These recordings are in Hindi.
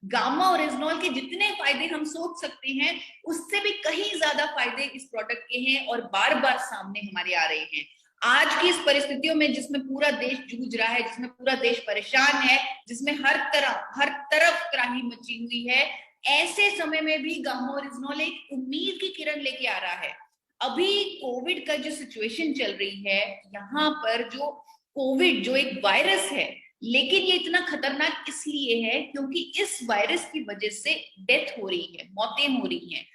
गामा और रेजनॉल के जितने फायदे हम सोच सकते हैं उससे भी कहीं ज्यादा फायदे इस प्रोडक्ट के हैं और बार बार सामने हमारे आ रहे हैं। आज की इस परिस्थितियों में जिसमें पूरा देश जूझ रहा है, जिसमें पूरा देश परेशान है, जिसमें हर तरफ त्राही मची हुई है, ऐसे समय में भी गामा और रेजनॉल एक उम्मीद की किरण लेके आ रहा है। अभी कोविड का जो सिचुएशन चल रही है, यहाँ पर जो कोविड जो एक वायरस है, लेकिन ये इतना खतरनाक इसलिए है क्योंकि इस वायरस की वजह से डेथ हो रही है, मौतें हो रही हैं।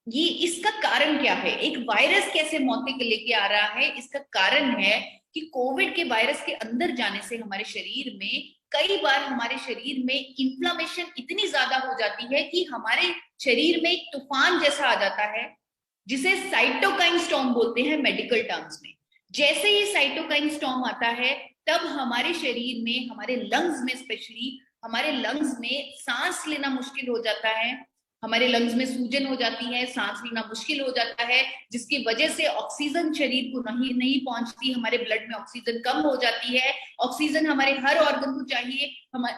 ये इसका कारण क्या है? एक वायरस कैसे मौतें के लेके आ रहा है? इसका कारण है कि कोविड के वायरस के अंदर जाने से हमारे शरीर में कई बार हमारे शरीर में इन्फ्लामेशन इतनी ज्यादा हो जाती है कि हमारे शरीर में एक तूफान जैसा आ जाता है, जिसे साइटोकाइन स्टॉर्म बोलते हैं मेडिकल टर्म्स में। जैसे ही साइटोकाइन स्टॉर्म आता है, तब हमारे शरीर में, हमारे लंग्स में, स्पेशली हमारे लंग्स में सांस लेना मुश्किल हो जाता है, हमारे लंग्स में सूजन हो जाती है, सांस लेना मुश्किल हो जाता है, जिसकी वजह से ऑक्सीजन शरीर को नहीं पहुंचती, हमारे ब्लड में ऑक्सीजन कम हो जाती है, ऑक्सीजन हमारे हर ऑर्गन को चाहिए, हमारे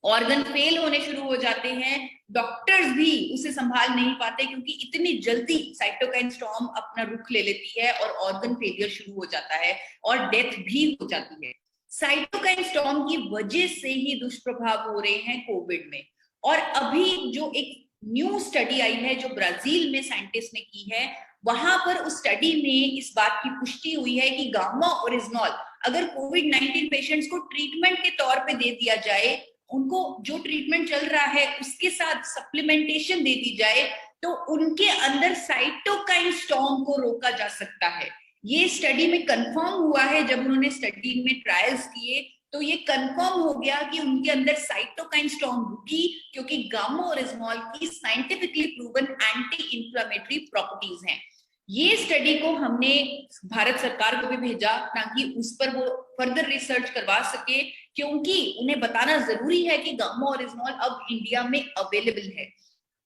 ऑर्गन फेल होने शुरू हो जाते हैं, डॉक्टर्स भी उसे संभाल नहीं पाते क्योंकि इतनी जल्दी साइटोकाइन स्टॉर्म अपना रुख ले लेती है और ऑर्गन फेलियर शुरू हो जाता है और डेथ भी हो जाती है। साइटोकाइन स्टॉर्म की वजह से ही दुष्प्रभाव हो रहे हैं कोविड में। और अभी जो एक न्यू स्टडी आई है जो ब्राजील में साइंटिस्ट ने की है, वहां पर उस स्टडी में इस बात की पुष्टि हुई है कि गामा ओरिजिनॉल अगर कोविड-19 पेशेंट्स को ट्रीटमेंट के तौर पे दे दिया जाए, उनको जो ट्रीटमेंट चल रहा है उसके साथ सप्लीमेंटेशन दे दी जाए, तो उनके अंदर साइटोकाइन स्टॉर्म को रोका जा सकता है। ये स्टडी में कंफर्म हुआ है। जब उन्होंने स्टडी में ट्रायल्स किए तो ये कंफर्म हो गया कि उनके अंदर साइटोकाइन स्टॉर्म रुकी, क्योंकि गामा ओरिजिनॉल की scientifically proven anti inflammatory properties हैं। ये स्टडी को हमने भारत सरकार को भी भेजा ताकि उस पर वो फर्दर रिसर्च करवा सके, क्योंकि उन्हें बताना जरूरी है कि गामा ओरिजिनॉल अब इंडिया में अवेलेबल है।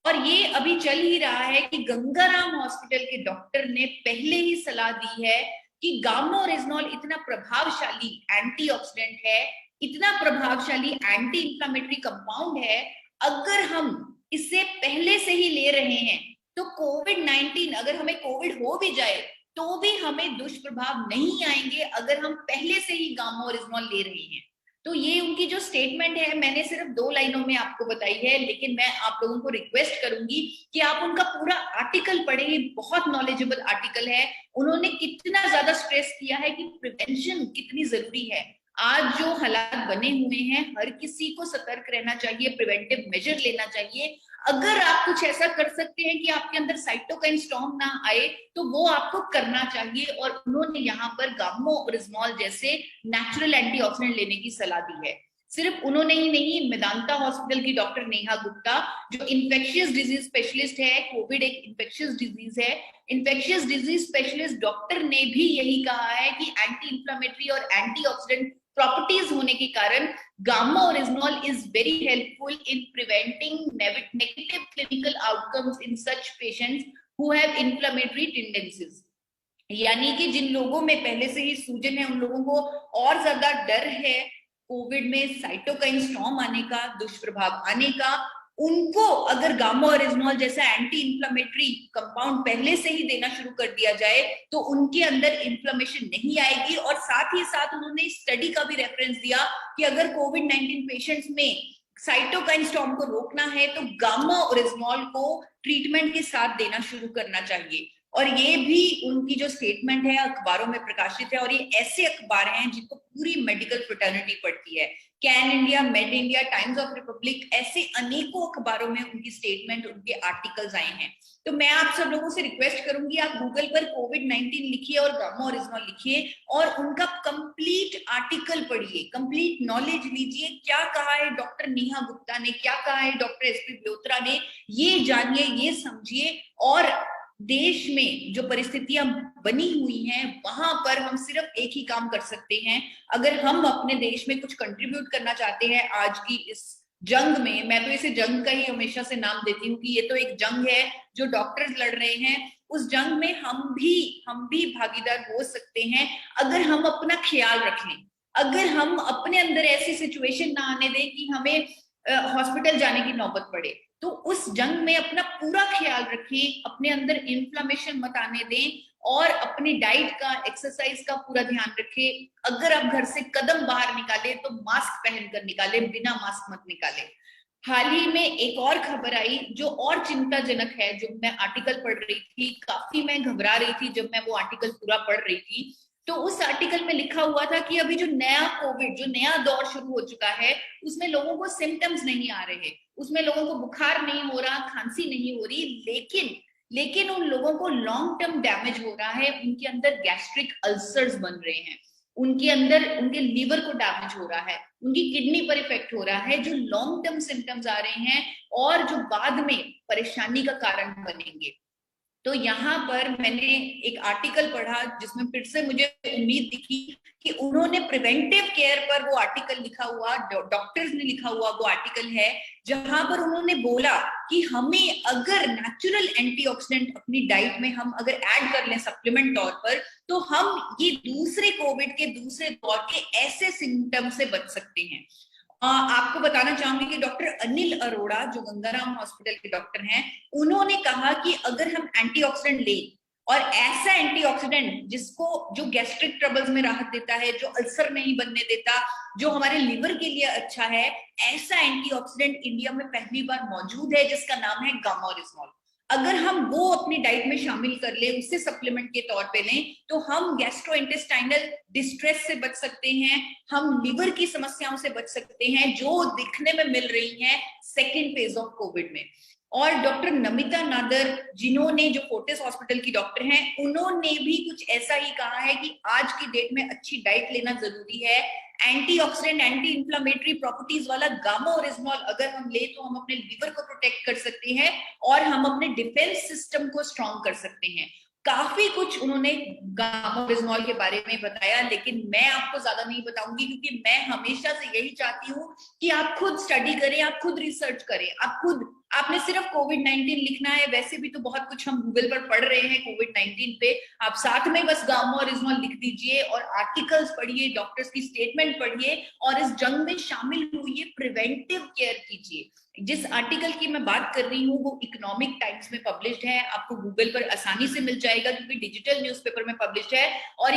और ये अभी चल ही रहा है कि गंगाराम हॉस्पिटल के डॉक्टर ने पहले ही सलाह दी है कि गामा ओरिजिनॉल इतना प्रभावशाली एंटीऑक्सीडेंट है, इतना प्रभावशाली एंटी इंफ्लेमेटरी कंपाउंड है, अगर हम इसे पहले से ही ले रहे हैं तो कोविड-19 अगर हमें कोविड हो भी जाए तो भी हमें दुष्प्रभाव नहीं आएंगे अगर हम पहले से ही गामा ओरिजिनॉल ले रहे हैं। तो ये उनकी जो स्टेटमेंट है मैंने सिर्फ 2 लाइनों में आपको बताई है, लेकिन मैं आप लोगों को रिक्वेस्ट करूंगी कि आप उनका पूरा आर्टिकल पढ़ें। बहुत नॉलेजेबल आर्टिकल है। उन्होंने कितना ज्यादा स्ट्रेस किया है कि प्रिवेंशन कितनी जरूरी है। आज जो हालात बने हुए हैं, हर किसी को सतर्क रहना चाहिए, प्रिवेंटिव मेजर लेना चाहिए। अगर आप कुछ ऐसा कर सकते हैं कि आपके अंदर साइटोकाइन स्टॉर्म ना आए, तो वो आपको करना चाहिए। और उन्होंने यहाँ पर गामा ओरिजिनॉल जैसे नेचुरल एंटीऑक्सीडेंट लेने की सलाह दी है। सिर्फ उन्होंने ही नहीं, मेदांता हॉस्पिटल की डॉक्टर नेहा गुप्ता जो इन्फेक्शियस डिजीज स्पेशलिस्ट है, कोविड एक इन्फेक्शियस डिजीज है, इन्फेक्शियस डिजीज स्पेशलिस्ट डॉक्टर ने भी यही कहा है कि एंटी इंफ्लेमेटरी और एंटीऑक्सीडेंट प्रॉपर्टीज होने के कारण gamma oryzanol is very helpful in preventing negative clinical outcomes in such patients who have inflammatory tendencies. यानी कि जिन लोगों में पहले से ही सूजन है, उन लोगों को और ज्यादा डर है कोविड में साइटोकाइन स्टॉर्म आने का, दुष्प्रभाव आने का। उनको अगर गामा ओरिजिनॉल जैसा एंटी इंफ्लेमेटरी कंपाउंड पहले से ही देना शुरू कर दिया जाए तो उनके अंदर इंफ्लेमेशन नहीं आएगी। और साथ ही साथ उन्होंने स्टडी का भी रेफरेंस दिया कि अगर कोविड-19 पेशेंट्स में साइटोकाइन स्टॉर्म को रोकना है तो गामा ओरिजिनॉल को ट्रीटमेंट के साथ देना शुरू करना चाहिए। और ये भी उनकी जो स्टेटमेंट है अखबारों में प्रकाशित है, और ये ऐसे अखबार हैं जिनको पूरी मेडिकल फ्रेटर्निटी पढ़ती है। Can India, made India, times of Republic, ऐसे अनेकों अखबारों में उनकी स्टेटमेंट, उनके आर्टिकल्स आए हैं। तो मैं आप सब लोगों से रिक्वेस्ट करूंगी, आप गूगल पर कोविड-19 लिखिए और गामा ओरिजिनॉल लिखिए और उनका कंप्लीट आर्टिकल पढ़िए, कंप्लीट नॉलेज लीजिए। क्या कहा है डॉक्टर नेहा गुप्ता ने, क्या कहा है डॉक्टर एसपी ब्योत्रा ने, ये जानिए, ये समझिए। और देश में जो परिस्थितियां बनी हुई हैं वहां पर हम सिर्फ एक ही काम कर सकते हैं। अगर हम अपने देश में कुछ कंट्रीब्यूट करना चाहते हैं आज की इस जंग में, मैं तो इसे जंग का ही हमेशा से नाम देती हूँ कि ये तो एक जंग है जो डॉक्टर्स लड़ रहे हैं, उस जंग में हम भी भागीदार हो सकते हैं अगर हम अपना ख्याल रख लें। अगर हम अपने अंदर ऐसी सिचुएशन ना आने दें कि हमें हॉस्पिटल जाने की नौबत पड़े। तो उस जंग में अपना पूरा ख्याल रखें, अपने अंदर इन्फ्लामेशन मत आने दें और अपनी डाइट का, एक्सरसाइज का पूरा ध्यान रखें। अगर आप घर से कदम बाहर निकाले तो मास्क पहनकर निकाले, बिना मास्क मत निकाले। हाल ही में एक और खबर आई जो और चिंताजनक है, जो मैं आर्टिकल पढ़ रही थी, काफी मैं घबरा रही थी जब मैं वो आर्टिकल पूरा पढ़ रही थी। तो उस आर्टिकल में लिखा हुआ था कि अभी जो नया कोविड, जो नया दौर शुरू हो चुका है, उसमें लोगों को सिम्टम्स नहीं आ रहे, उसमें लोगों को बुखार नहीं हो रहा, खांसी नहीं हो रही, लेकिन उन लोगों को लॉन्ग टर्म डैमेज हो रहा है, उनके अंदर गैस्ट्रिक अल्सर्स बन रहे हैं, उनके अंदर उनके लीवर को डैमेज हो रहा है, उनकी किडनी पर इफेक्ट हो रहा है, जो लॉन्ग टर्म सिम्टम्स आ रहे हैं और जो बाद में परेशानी का कारण बनेंगे। तो यहाँ पर मैंने एक आर्टिकल पढ़ा जिसमें फिर से मुझे उम्मीद दिखी कि उन्होंने प्रिवेंटिव केयर पर वो आर्टिकल लिखा हुआ, डॉक्टर्स ने लिखा हुआ वो आर्टिकल है, जहां पर उन्होंने बोला कि हमें अगर नेचुरल एंटीऑक्सीडेंट अपनी डाइट में हम अगर ऐड कर लें सप्लीमेंट तौर पर, तो हम ये दूसरे कोविड के दूसरे दौर के ऐसे सिम्टम से बच सकते हैं। आपको बताना चाहूंगी कि डॉक्टर अनिल अरोड़ा, जो गंगाराम हॉस्पिटल के डॉक्टर हैं, उन्होंने कहा कि अगर हम एंटीऑक्सीडेंट लें और ऐसा एंटीऑक्सीडेंट जिसको, जो गैस्ट्रिक ट्रबल्स में राहत देता है, जो अल्सर नहीं बनने देता, जो हमारे लिवर के लिए अच्छा है, ऐसा एंटीऑक्सीडेंट इंडिया में पहली बार मौजूद है जिसका नाम है गामा-ओरिजमॉल। अगर हम वो अपनी डाइट में शामिल कर ले, उससे सप्लीमेंट के तौर पे लें, तो हम गैस्ट्रोइंटेस्टाइनल डिस्ट्रेस से बच सकते हैं, हम लिवर की समस्याओं से बच सकते हैं जो दिखने में मिल रही हैं सेकेंड फेज ऑफ कोविड में। और डॉक्टर नमिता नादर, जिन्होंने, जो फोर्टिस हॉस्पिटल की डॉक्टर हैं, उन्होंने भी कुछ ऐसा ही कहा है कि आज की डेट में अच्छी डाइट लेना जरूरी है। एंटीऑक्सीडेंट, एंटी इंफ्लेमेटरी प्रॉपर्टीज वाला गामा-ओरिजमॉल अगर हम ले तो हम अपने लिवर को प्रोटेक्ट कर सकते हैं और हम अपने डिफेंस सिस्टम को स्ट्रॉन्ग कर सकते हैं। काफी कुछ उन्होंने गामा-ओरिजमॉल के बारे में बताया, लेकिन मैं आपको ज्यादा नहीं बताऊंगी क्योंकि मैं हमेशा से यही चाहती हूँ कि आप खुद स्टडी करें, आप खुद रिसर्च करें, आप खुद, आपने सिर्फ कोविड-19 लिखना है, वैसे भी तो बहुत कुछ हम गूगल पर पढ़ रहे हैं कोविड-19 पे, आप साथ में बस गामा-ओरिजमॉल लिख दीजिए और आर्टिकल्स पढ़िए, डॉक्टर्स की स्टेटमेंट पढ़िए और इस जंग में शामिल हुई प्रिवेंटिव केयर कीजिए। जिस आर्टिकल की मैं बात कर रही हूँ वो इकोनॉमिक टाइम्स में पब्लिश्ड है, आपको गूगल पर आसानी से मिल जाएगा क्योंकि डिजिटल न्यूज़पेपर में पब्लिश्ड है। और